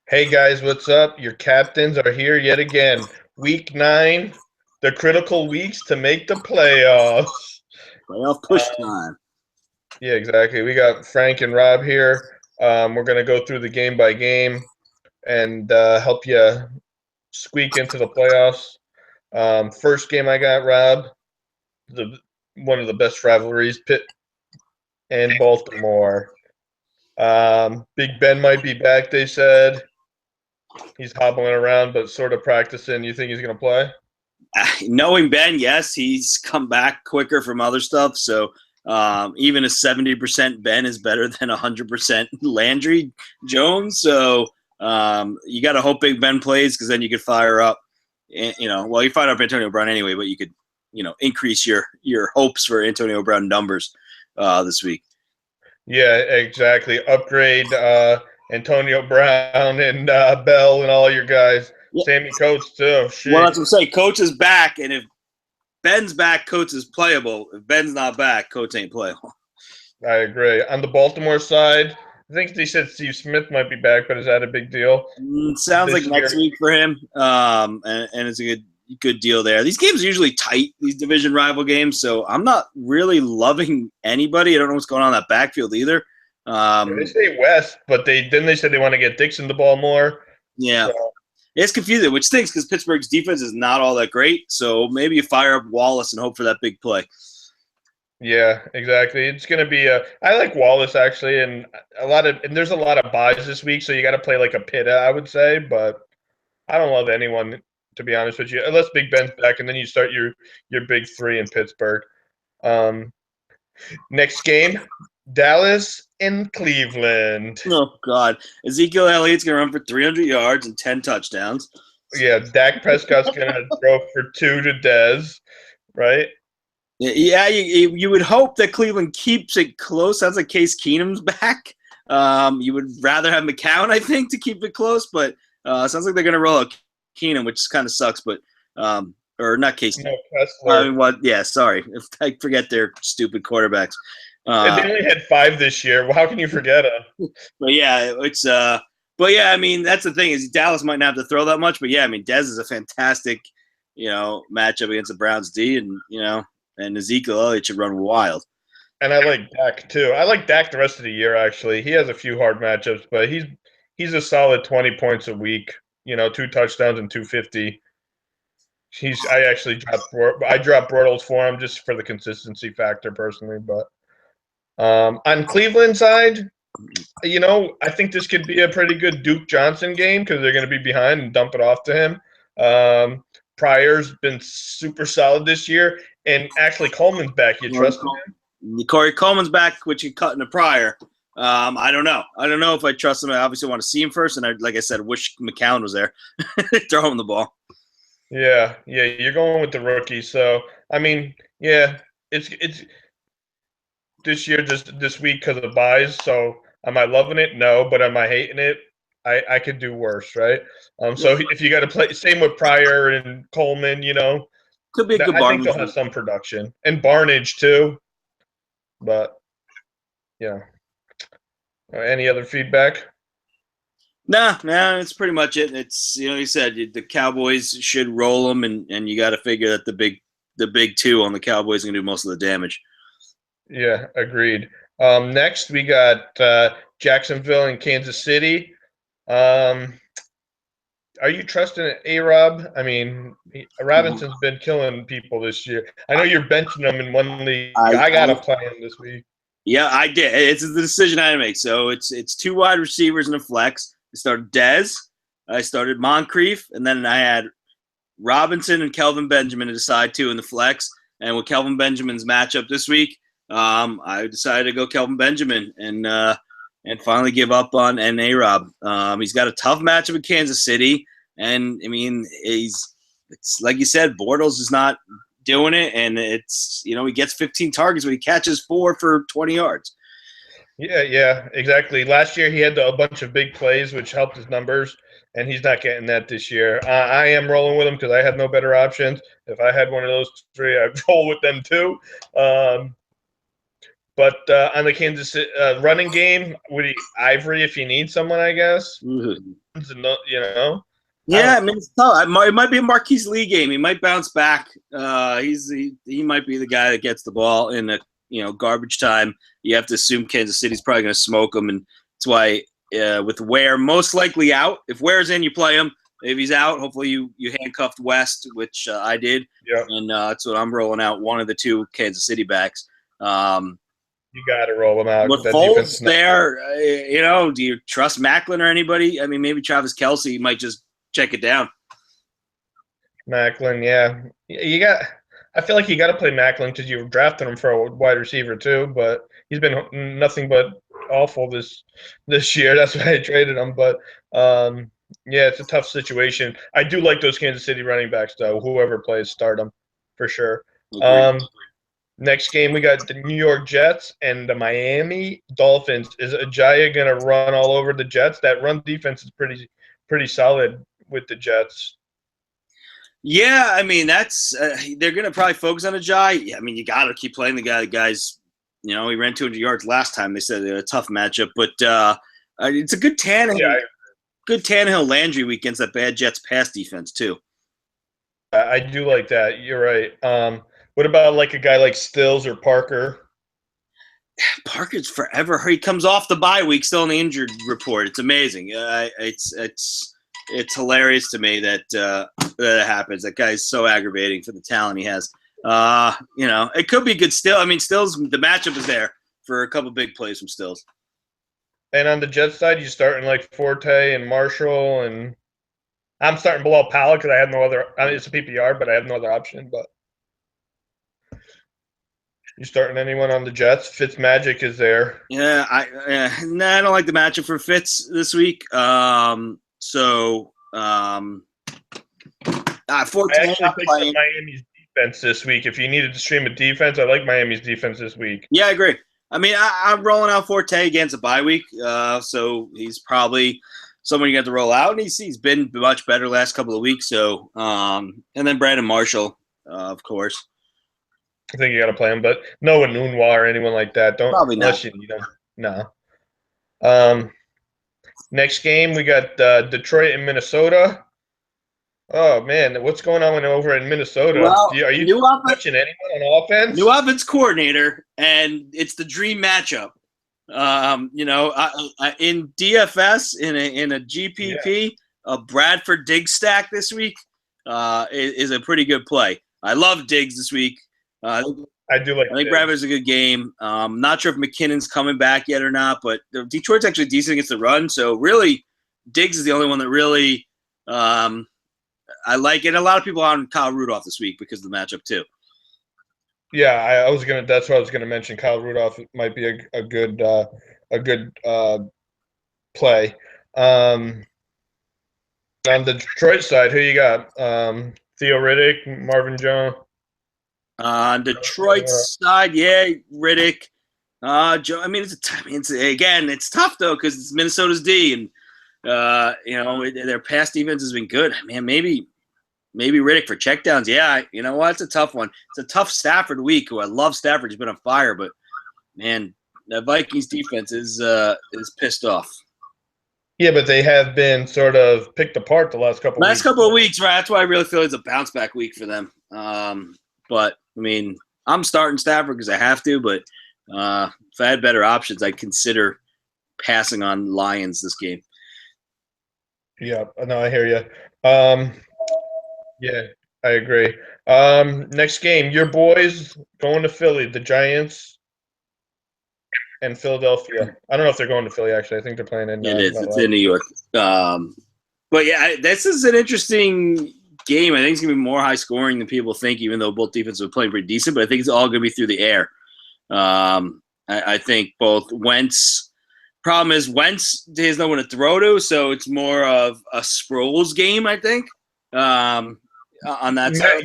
Hey guys, what's up? Your captains are here yet again. Week 9, the critical weeks to make the playoffs. Playoff push Um, time. yeah, exactly. We got Frank and Rob here. We're going to go through the game by game and help you squeak into the playoffs. First game I got, Rob, the one of the best rivalries, Pitt and Baltimore. Big Ben might be back, they said. He's hobbling around, but sort of practicing. You think he's going to play? Knowing Ben, yes, he's come back quicker from other stuff. So even a 70% Ben is better than 100% Landry Jones. So you got to hope Big Ben plays because then you could fire up. You fired up Antonio Brown anyway, but you could increase your hopes for Antonio Brown numbers this week. Yeah, exactly. Upgrade Antonio Brown and Bell and all your guys. Yeah. Sammy Coates too. Well, Sheesh. that's what I'm saying. Coach is back, and if Ben's back, Coates is playable. If Ben's not back, Coates ain't playable. I agree. On the Baltimore side, I think they said Steve Smith might be back, but is that a big deal Sounds like this next year? week for him, and it's a good deal there. These games are usually tight, these division rival games, so I'm not really loving anybody. I don't know what's going on in that backfield either. They say West, but they said they want to get Dixon the ball more. Yeah, So, it's confusing, which stinks because Pittsburgh's defense is not all that great. So maybe you fire up Wallace and hope for that big play. yeah, exactly. It's gonna be a. I like Wallace actually, and there's a lot of buys this week, so you got to play like a Pitta, I would say, but I don't love anyone, to be honest with you, unless Big Ben's back, and then you start your big three in Pittsburgh. Um, Next game, Dallas and Cleveland. Oh God, Ezekiel Elliott's gonna run for 300 yards and 10 touchdowns. Yeah, Dak Prescott's gonna throw for two to Dez, right? Yeah, you would hope that Cleveland keeps it close. Sounds like Case Keenum's back. You would rather have McCown, I think, to keep it close, but sounds like they're going to roll out Keenum, which kind of sucks. But or not Case. No, Kessler. What? Yeah, sorry, if I forget their stupid quarterbacks. And they only had 5 this year. Well, how can you forget them? But yeah, it's but yeah, I mean that's the thing is Dallas might not have to throw that much, but yeah, I mean Dez is a fantastic, matchup against the Browns D, and Ezekiel Elliott should run wild. And I like Dak too. I like Dak the rest of the year. Actually, he has a few hard matchups, but he's a solid 20 points a week. 2 touchdowns and 250. I dropped Bortles for him just for the consistency factor personally, but on Cleveland side, I think this could be a pretty good Duke Johnson game because they're going to be behind and dump it off to him. Pryor's been super solid this year, and actually Coleman's back. You trust him? Corey Coleman's back, which you cut into Pryor. I don't know. I don't know if I trust him. I obviously want to see him first, and like I said, wish McCown was there. Throw him the ball. Yeah, you're going with the rookie. So I mean, yeah, it's this year just this week because of the buys. So am I loving it? No, but am I hating it? I could do worse, right? So if you got to play, same with Pryor and Coleman, Could be a good I think they'll Barnes. have some production and Barnage too. But yeah, any other feedback? Nah, it's pretty much it. It's you said the Cowboys should roll them, and you got to figure that the big two on the Cowboys are gonna do most of the damage. Yeah, agreed. Next we got Jacksonville and Kansas City. Are you trusting A-Rob? I mean, Robinson's been killing people this year. I know you're benching him in one league. I got to play him this week. Yeah, I did. It's the decision I had to make. So it's 2 wide receivers and a flex. I started Dez, I started Moncrief, and then I had Robinson and Kelvin Benjamin to decide too in the flex. And with Kelvin Benjamin's matchup this week, I decided to go Kelvin Benjamin and finally give up on A-Rob. He's got a tough matchup with Kansas City, and I mean it's like you said, Bortles is not doing it, and it's he gets 15 targets, but he catches 4 for 20 yards. Yeah, exactly. Last year he had a bunch of big plays, which helped his numbers, and he's not getting that this year. I am rolling with him because I have no better options. If I had one of those 3, I'd roll with them too. But on the Kansas City running game, Ivory if you need someone, I guess. Mhm. You know. Yeah, I mean, it's tough. It might be a Marquise Lee game. He might bounce back. He might be the guy that gets the ball in the garbage time. You have to assume Kansas City's probably going to smoke him, and that's why with Ware most likely out. If Ware's in, you play him. If he's out, hopefully you handcuffed West, which I did. Yeah. And that's what I'm rolling out. One of the two Kansas City backs. You got to roll them out. With Foles there, do you trust Macklin or anybody? I mean, maybe Travis Kelce might just check it down. Macklin, yeah. I feel like you got to play Macklin because you drafted him for a wide receiver too, but he's been nothing but awful this year. That's why I traded him. But yeah, it's a tough situation. I do like those Kansas City running backs though. Whoever plays, start them for sure. Next game we got the New York Jets and the Miami Dolphins. Is Ajayi going to run all over the Jets? That run defense is pretty solid with the Jets. Yeah, I mean that's they're going to probably focus on Ajayi. I mean you got to keep playing the guy. The guy's he ran 200 yards last time. They said they're a tough matchup, but it's a good Tannehill. Yeah, good Tannehill Landry week against that bad Jets pass defense too. I do like that. You're right. What about like a guy like Stills or Parker? Parker's forever. He comes off the bye week, still in the injured report. It's amazing. It's hilarious to me that that happens. That guy's so aggravating for the talent he has. It could be good still. I mean, Stills, the matchup is there for a couple big plays from Stills. And on the Jets side, you starting like Forte and Marshall, and I'm starting Bilal Powell because I have no other. I mean, it's a PPR, but I have no other option. But you starting anyone on the Jets? Fitzmagic is there. Yeah, I don't like the matchup for Fitz this week. Forte. I actually picked Miami's defense this week. If you needed to stream a defense, I like Miami's defense this week. Yeah, I agree. I mean, I'm rolling out Forte against a bye week, so he's probably someone you got to roll out, and he's been much better last couple of weeks. So, and then Brandon Marshall, of course. I think you got to play him, but no Enunwa or anyone like that. Don't probably unless not. You need him. No. Next game we got Detroit and Minnesota. Oh man, what's going on over in Minnesota? Well, are you watching anyone on offense? New offense coordinator, and it's the dream matchup. In DFS in a GPP, a Bradford Diggs stack this week is a pretty good play. I love Diggs this week. I do like. I think Bradford's a good game. Not sure if McKinnon's coming back yet or not, but Detroit's actually decent against the run. So really, Diggs is the only one that really I like it. A lot of people on Kyle Rudolph this week because of the matchup too. Yeah, that's what I was gonna mention. Kyle Rudolph might be a good play. On the Detroit side, who you got? Theo Riddick, Marvin Jones. On Detroit's side, yeah, Riddick. Joe. I mean, it's tough though because it's Minnesota's D, and their pass defense has been good. Man, maybe Riddick for checkdowns. Yeah, you know what? It's a tough one. It's a tough Stafford week. Who I love Stafford. He's been on fire, but man, the Vikings defense is pissed off. Yeah, but they have been sort of picked apart the last couple of weeks, right? That's why I really feel it's a bounce back week for them. But I mean, I'm starting Stafford because I have to. But if I had better options, I'd consider passing on Lions this game. Yeah, no, I hear you. Yeah, I agree. Next game, your boys going to Philly, the Giants and Philadelphia. I don't know if they're going to Philly, actually. I think they're playing in It's in New York. But yeah, this is an interesting game. I think it's going to be more high scoring than people think, even though both defenses are playing pretty decent. But I think it's all going to be through the air. I think both Wentz – problem is Wentz has no one to throw to, so it's more of a Sproles game, I think. On that side,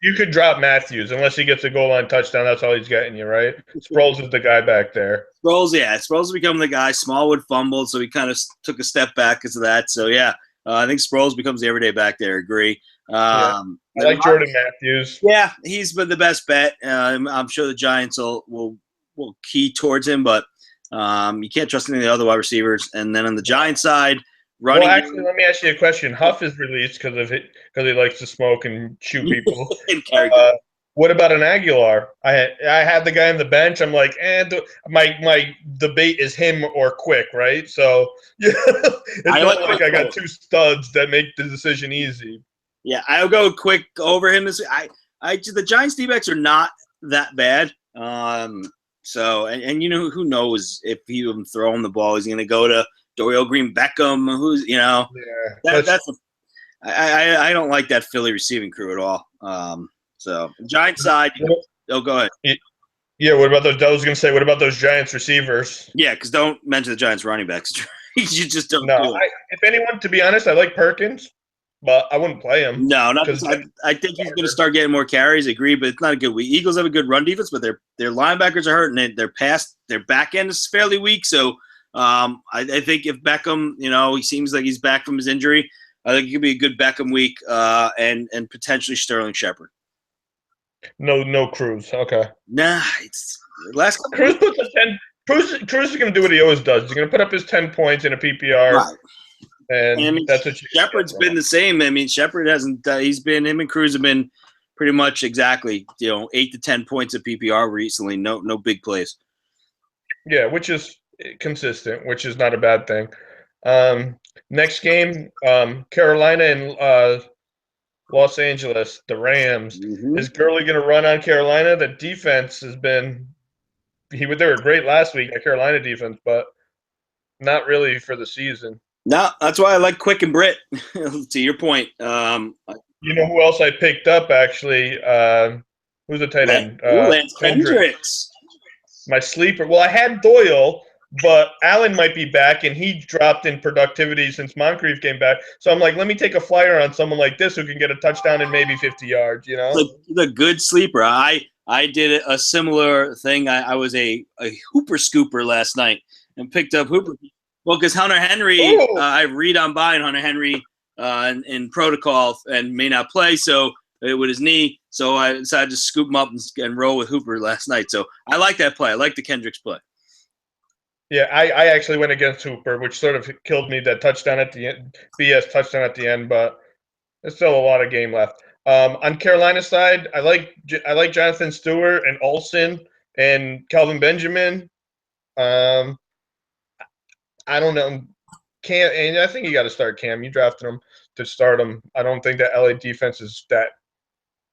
you could drop Matthews unless he gets a goal line touchdown. That's all he's getting you, right? Sproles is the guy back there. Sproles become the guy. Smallwood fumbled, so he kind of took a step back because of that. So yeah, I think Sproles becomes the everyday back there. Agree. I like Jordan Matthews. Yeah, he's been the best bet. I'm sure the Giants will will key towards him, but you can't trust any of the other wide receivers. And then on the Giants side, running. Well, actually, let me ask you a question. Huff is released because he likes to smoke and shoot people. What about an Aguilar? I had the guy on the bench. I'm like, my debate is him or Quick, right? So yeah, it's not like I got two studs that make the decision easy. Yeah, I'll go Quick over him. The Giants D-backs are not that bad. So you know, who knows if he would throw him the ball, he's going to go to Dorial Green-Beckham, who's, you know, I don't like that Philly receiving crew at all. So Giants side, go ahead. Yeah, what about those? I was going to say, what about those Giants receivers? Yeah, because don't mention the Giants running backs. You just don't. No, if anyone, to be honest, I like Perkins, but I wouldn't play him. No, not because I think he's going to start getting more carries. Agree, but it's not a good week. Eagles have a good run defense, but their linebackers are hurt, and their back end is fairly weak. So I think if Beckham, you know, he seems like he's back from his injury, I think it could be a good Beckham week, and potentially Sterling Shepard. No Cruz. Okay. Nah, it's last. Cruz puts up 10. Cruz is going to do what he always does. He's going to put up his 10 points in a PPR. Right. And I mean, that's what Shepard's been the same. I mean, Shepard hasn't. Him and Cruz have been pretty much exactly 8 to 10 points of PPR recently. No big plays. Yeah, which is consistent, which is not a bad thing. Next game, Carolina and Los Angeles, the Rams. Mm-hmm. Is Gurley going to run on Carolina? The defense has been they were great last week, the Carolina defense, but not really for the season. No, that's why I like Quick and Britt. To your point, you know who else I picked up actually? Who's the tight end? Lance Kendricks. My sleeper. Well, I had Doyle, but Allen might be back, and he dropped in productivity since Moncrief came back. So I'm like, let me take a flyer on someone like this who can get a touchdown and maybe 50 yards. You know, the good sleeper. I did a similar thing. I was a Hooper scooper last night and picked up Hooper. Well, because Hunter Henry, I read on buying Hunter Henry in protocol and may not play with his knee. So I decided to scoop him up and roll with Hooper last night. So I like that play. I like the Kendricks play. Yeah, I actually went against Hooper, which sort of killed me, that touchdown at the end, BS touchdown at the end, but there's still a lot of game left. On Carolina side, I like Jonathan Stewart and Olsen and Kelvin Benjamin. I don't know. Cam, and I think you got to start Cam. You drafted him to start him. I don't think that LA defense is that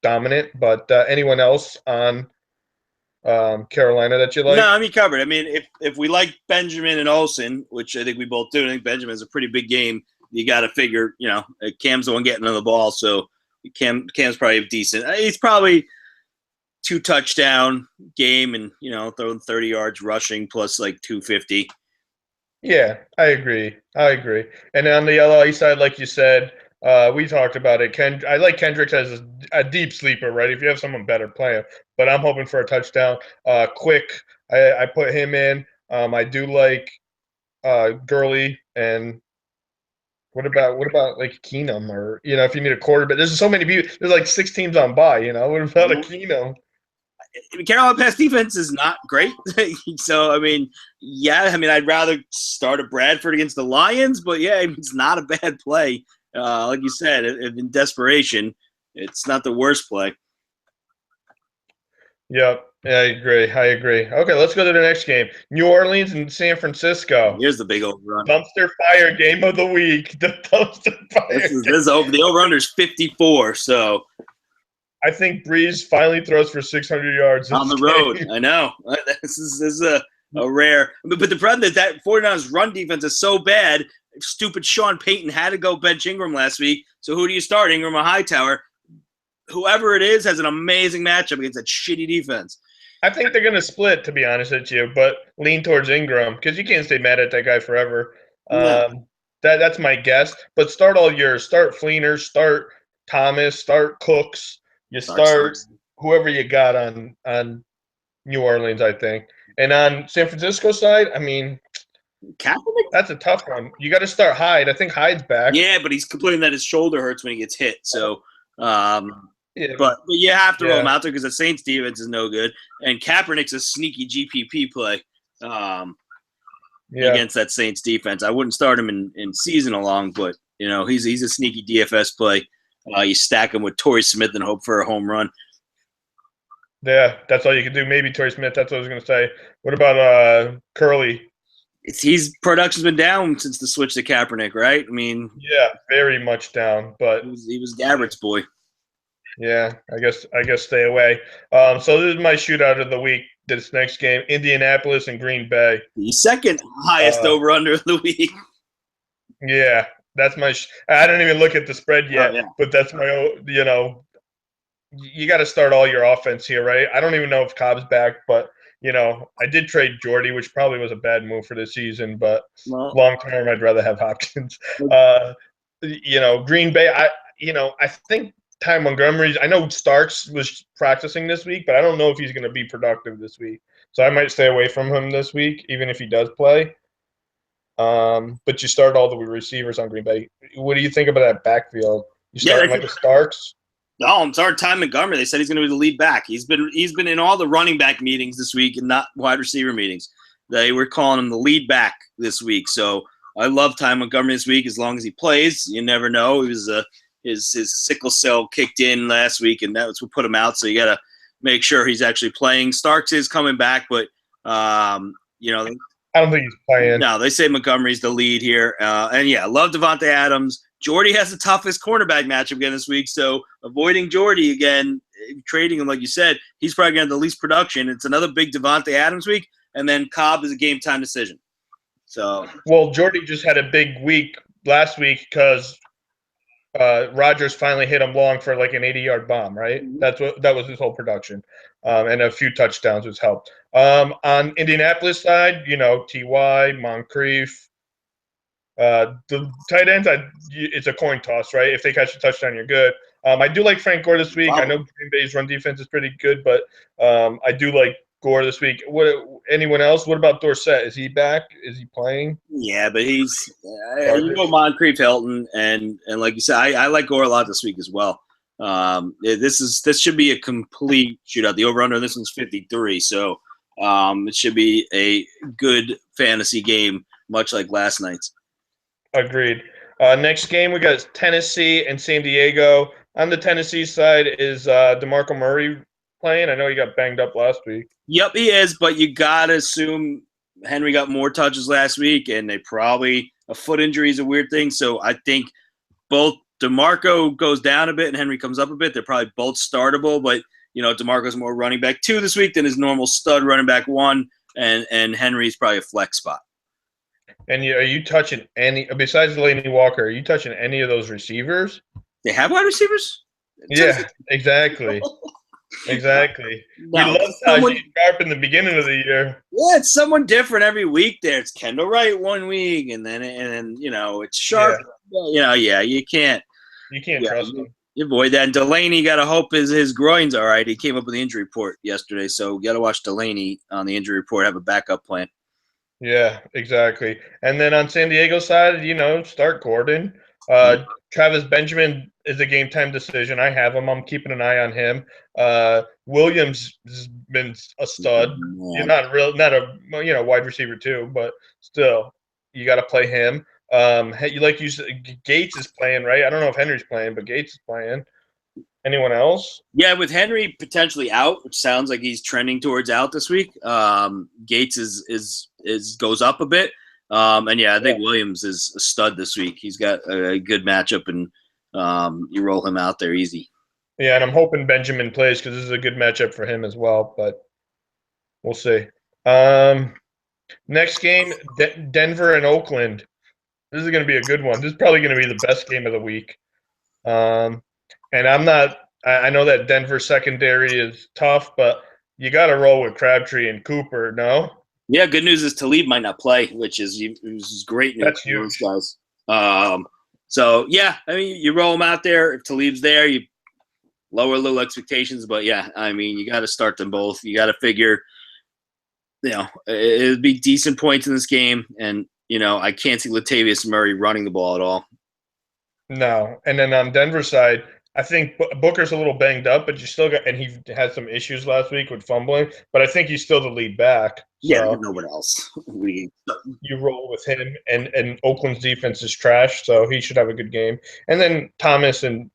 dominant, but anyone else on Carolina that you like? No, I'm covered. I mean, if we like Benjamin and Olsen, which I think we both do, I think Benjamin's a pretty big game. You got to figure, Cam's the one getting on the ball, so Cam's probably decent. He's probably 2 touchdown game and throwing 30 yards rushing plus like 250. Yeah, I agree. And on the LA side, like you said, we talked about it. I like Kendricks as a deep sleeper, right? If you have someone better, play him. But I'm hoping for a touchdown. Quick, I put him in. I do like Gurley, and what about like Keenum, or if you need a quarterback? There's so many people. There's like 6 teams on bye. What about a Keenum? Carolina pass defense is not great. So, I'd rather start a Bradford against the Lions, but yeah, it's not a bad play. Like you said, in desperation, it's not the worst play. Yep, yeah, I agree. Okay, let's go to the next game. New Orleans and San Francisco. Here's the big overrun. Dumpster fire game of the week. The dumpster fire. The over-under is 54, so – I think Breeze finally throws for 600 yards on the road. I know. This is a rare. But the problem is that 49ers run defense is so bad. Stupid Sean Payton had to go bench Ingram last week. So who do you start, Ingram or Hightower? Whoever it is has an amazing matchup against that shitty defense. I think they're going to split, to be honest with you, but lean towards Ingram because you can't stay mad at that guy forever. No. That's my guess. But start all yours. Start Fleener, start Thomas, start Cooks. You start whoever you got on New Orleans, I think. And on San Francisco side, Kaepernick? That's a tough one. You got to start Hyde. I think Hyde's back. Yeah, but he's complaining that his shoulder hurts when he gets hit. So, Yeah, But you have to roll Yeah. him out there because the Saints defense is no good, and Kaepernick's a sneaky GPP play yeah. against that Saints defense. I wouldn't start him in season long, but he's a sneaky DFS play. You stack him with Torrey Smith and hope for a home run. Yeah, that's all you can do. Maybe Torrey Smith. That's what I was going to say. What about Curly? He's production's been down since the switch to Kaepernick, right? I mean, Yeah, very much down. But he was Garrett's boy. yeah, I guess stay away. So this is my shootout of the week. This next game, Indianapolis and Green Bay. The second highest over under of the week. Yeah, that's my. I didn't even look at the spread yet, but that's my. You got to start all your offense here, right? I don't even know if Cobb's back, but I did trade Jordy, which probably was a bad move for this season, but long term, I'd rather have Hopkins. Green Bay. I think Ty Montgomery's. I know Starks was practicing this week, but I don't know if he's going to be productive this week. So I might stay away from him this week, even if he does play. But you start all the receivers on Green Bay. What do you think about that backfield? You start like a Starks? No, I'm sorry, Ty Montgomery. They said he's going to be the lead back. He's been in all the running back meetings this week and not wide receiver meetings. They were calling him the lead back this week. So I love Ty Montgomery this week as long as he plays. You never know. He was his sickle cell kicked in last week, and that's what put him out. So you got to make sure he's actually playing. Starks is coming back, but I don't think he's playing. No, they say Montgomery's the lead here. Love Devontae Adams. Jordy has the toughest cornerback matchup again this week, so avoiding Jordy again, trading him like you said, he's probably going to have the least production. It's another big Devontae Adams week, and then Cobb is a game time decision. So, well, Jordy just had a big week last week because Rodgers finally hit him long for like an 80-yard bomb, right? Mm-hmm. That was his whole production, and a few touchdowns was helped. On Indianapolis side, Ty Moncrief. The tight ends, it's a coin toss, right? If they catch a touchdown, you're good. I do like Frank Gore this week. Wow. I know Green Bay's run defense is pretty good, but I do like Gore this week. Anyone else? What about Dorsett? Is he back? Is he playing? Yeah, but he's Moncrief, Hilton, and like you said, I like Gore a lot this week as well. This should be a complete shootout. The over-under on this one's 53, so it should be a good fantasy game, much like last night's. Agreed. Next game, we got Tennessee and San Diego. On the Tennessee side, is DeMarco Murray playing? I know he got banged up last week. Yep, he is, but you got to assume Henry got more touches last week, and a foot injury is a weird thing. So I think both DeMarco goes down a bit and Henry comes up a bit. They're probably both startable, but, DeMarco's more running back 2 this week than his normal stud running back 1, and Henry's probably a flex spot. And are you touching besides Delaney Walker, are you touching any of those receivers? They have wide receivers? Yeah, exactly. Exactly. No, we loved Najee Sharp in the beginning of the year. Yeah, it's someone different every week there. It's Kendall Wright one week, and then it's Sharp. Yeah. You can't trust him. You avoid that. And Delaney, got to hope his groin's all right. He came up with the injury report yesterday, so you got to watch Delaney on the injury report, have a backup plan. Yeah, exactly. And then on San Diego side, start Gordon. Travis Benjamin is a game time decision. I have him. I'm keeping an eye on him. Williams has been a stud. You're not a wide receiver too, but still, you got to play him. You said, Gates is playing, right? I don't know if Henry's playing, but Gates is playing. Anyone else? Yeah, with Henry potentially out, which sounds like he's trending towards out this week. Gates is goes up a bit, I think Williams is a stud this week. He's got a good matchup, and you roll him out there easy. Yeah, and I'm hoping Benjamin plays because this is a good matchup for him as well. But we'll see. Next game, Denver and Oakland. This is going to be a good one. This is probably going to be the best game of the week. And I know that Denver secondary is tough, but you got to roll with Crabtree and Cooper, no? Yeah, good news is Talib might not play, which is great news. That's huge. Those guys. So, yeah, I mean, you roll them out there. If Talib's there, you lower a little expectations. But, yeah, I mean, you got to start them both. You got to figure, it'll be decent points in this game. And, I can't see Latavius Murray running the ball at all. No. And then on Denver side, I think Booker's a little banged up, but you still got, and he had some issues last week with fumbling. But I think he's still the lead back. Yeah, So no one else. you roll with him, and Oakland's defense is trash, so he should have a good game. And then Thomas and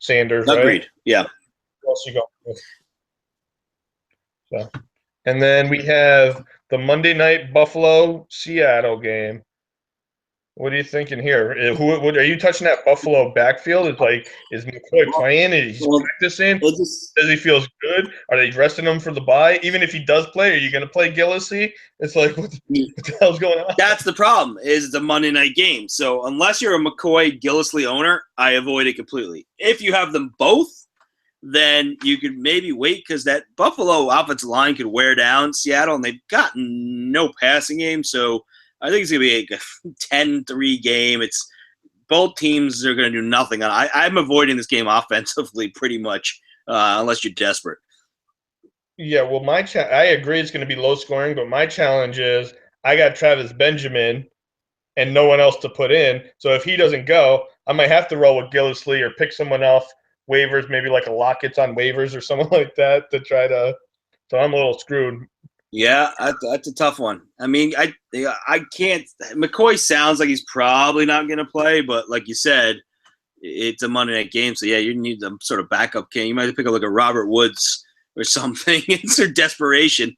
Sanders, right? Agreed. Yeah. Who else you go with? So, and then we have the Monday night Buffalo Seattle game. What are you thinking here? What are you touching that Buffalo backfield? It's like, is McCoy playing? Is he practicing? Does he feel good? Are they resting him for the bye? Even if he does play, are you going to play Gillislee? It's like, what the hell's going on? That's the problem. Is it's a Monday night game. So unless you're a McCoy Gillislee owner, I avoid it completely. If you have them both, then you could maybe wait because that Buffalo offensive line could wear down Seattle, and they've got no passing game. So I think it's going to be like a 10-3 game. It's both teams are going to do nothing. I'm avoiding this game offensively pretty much unless you're desperate. Yeah, well, I agree it's going to be low scoring, but my challenge is I got Travis Benjamin and no one else to put in. So if he doesn't go, I might have to roll with Gillislee or pick someone off waivers, maybe like a Lockett's on waivers or something like that to try to. So I'm a little screwed. Yeah, that's a tough one. I mean, I can't. McCoy sounds like he's probably not going to play, but like you said, it's a Monday night game, so yeah, you need some sort of backup game. You might pick up like a Robert Woods or something. It's their desperation.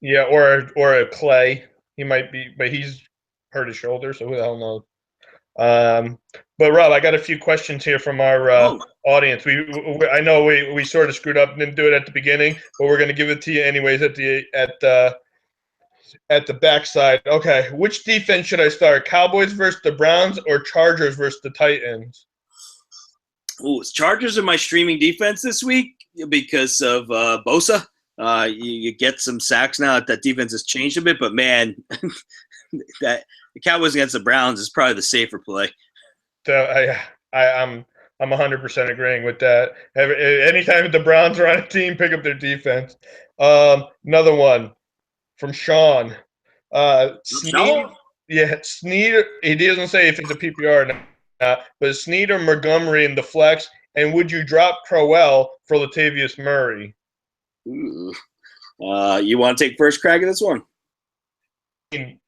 Yeah, or a Clay. He might be, but he's hurt his shoulder, so who the hell knows? But Rob, I got a few questions here from our audience. I know we sort of screwed up and didn't do it at the beginning, but we're going to give it to you anyways at the backside. Okay, which defense should I start? Cowboys versus the Browns or Chargers versus the Titans? Ooh, Chargers are my streaming defense this week because of Bosa. You get some sacks now that defense has changed a bit, but man, that the Cowboys against the Browns is probably the safer play. So I'm 100% agreeing with that. Anytime the Browns are on a team, pick up their defense. Another one from Sean. Snead. Yeah, Snead. He doesn't say if it's a PPR or not, but Snead or Montgomery in the flex, and would you drop Crowell for Latavius Murray? Ooh. You want to take first crack at this one?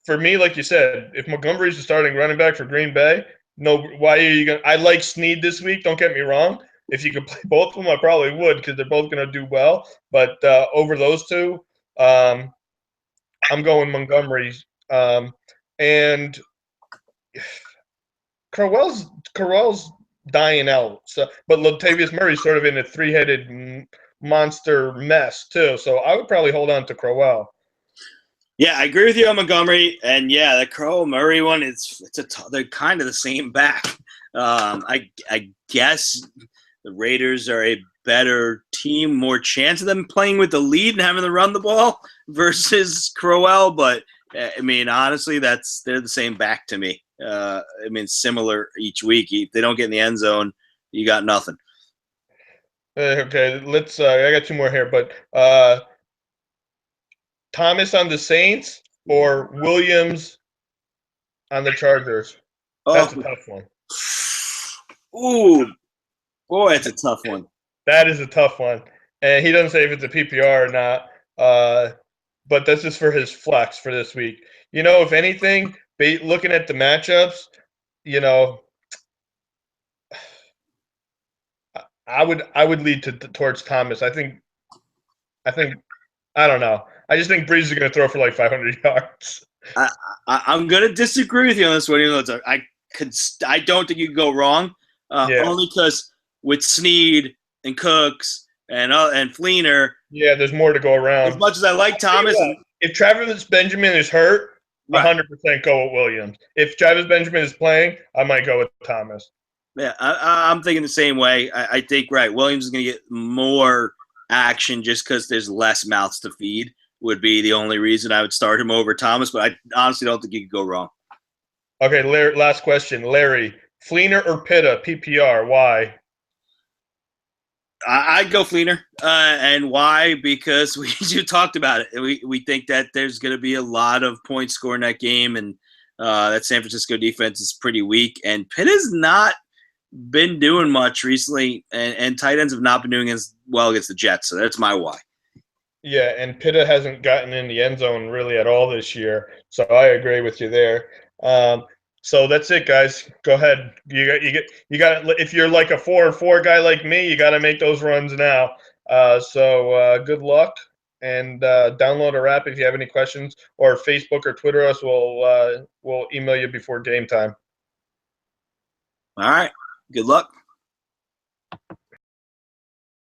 For me, like you said, if Montgomery's the starting running back for Green Bay, no, why are you going to – I like Snead this week, don't get me wrong. If you could play both of them, I probably would because they're both going to do well. But over those two, I'm going Montgomery. And Crowell's dying out. So, but Latavius Murray's sort of in a three-headed monster mess too. So I would probably hold on to Crowell. Yeah, I agree with you on Montgomery, and yeah, the Crowell Murray one they're kind of the same back. I guess the Raiders are a better team, more chance of them playing with the lead and having to run the ball versus Crowell. But I mean, honestly, they're the same back to me. I mean, similar each week. If they don't get in the end zone, you got nothing. Okay, let's. I got two more here, but Thomas on the Saints or Williams on the Chargers? That's a tough one. Ooh, boy, that's a tough one. That is a tough one, and he doesn't say if it's a PPR or not. But that's just for his flex for this week. You know, if anything, looking at the matchups, you know, I would lead towards Thomas. I think I don't know. I just think Breeze is going to throw for like 500 yards. I'm going to disagree with you on this one. Even though I don't think you can go wrong. Only because with Snead and Cooks and Fleener. Yeah, there's more to go around. As much as I like Thomas. If Travis Benjamin is hurt, 100% go with Williams. If Travis Benjamin is playing, I might go with Thomas. Yeah, I'm thinking the same way. I think, right, Williams is going to get more action just because there's less mouths to feed would be the only reason I would start him over Thomas, but I honestly don't think you could go wrong. Okay, Larry, last question. Larry, Fleener or Pitta, PPR, why? I'd go Fleener. And why? Because we talked about it. We think that there's going to be a lot of points scored in that game, and that San Francisco defense is pretty weak. And Pitta's not been doing much recently, and tight ends have not been doing as well against the Jets. So that's my why. Yeah, and Pitta hasn't gotten in the end zone really at all this year, so I agree with you there. So that's it, guys. Go ahead. You got. If you're like a 4-4 guy like me, you got to make those runs now. So good luck, and download our app if you have any questions, or Facebook or Twitter us. We'll email you before game time. All right. Good luck.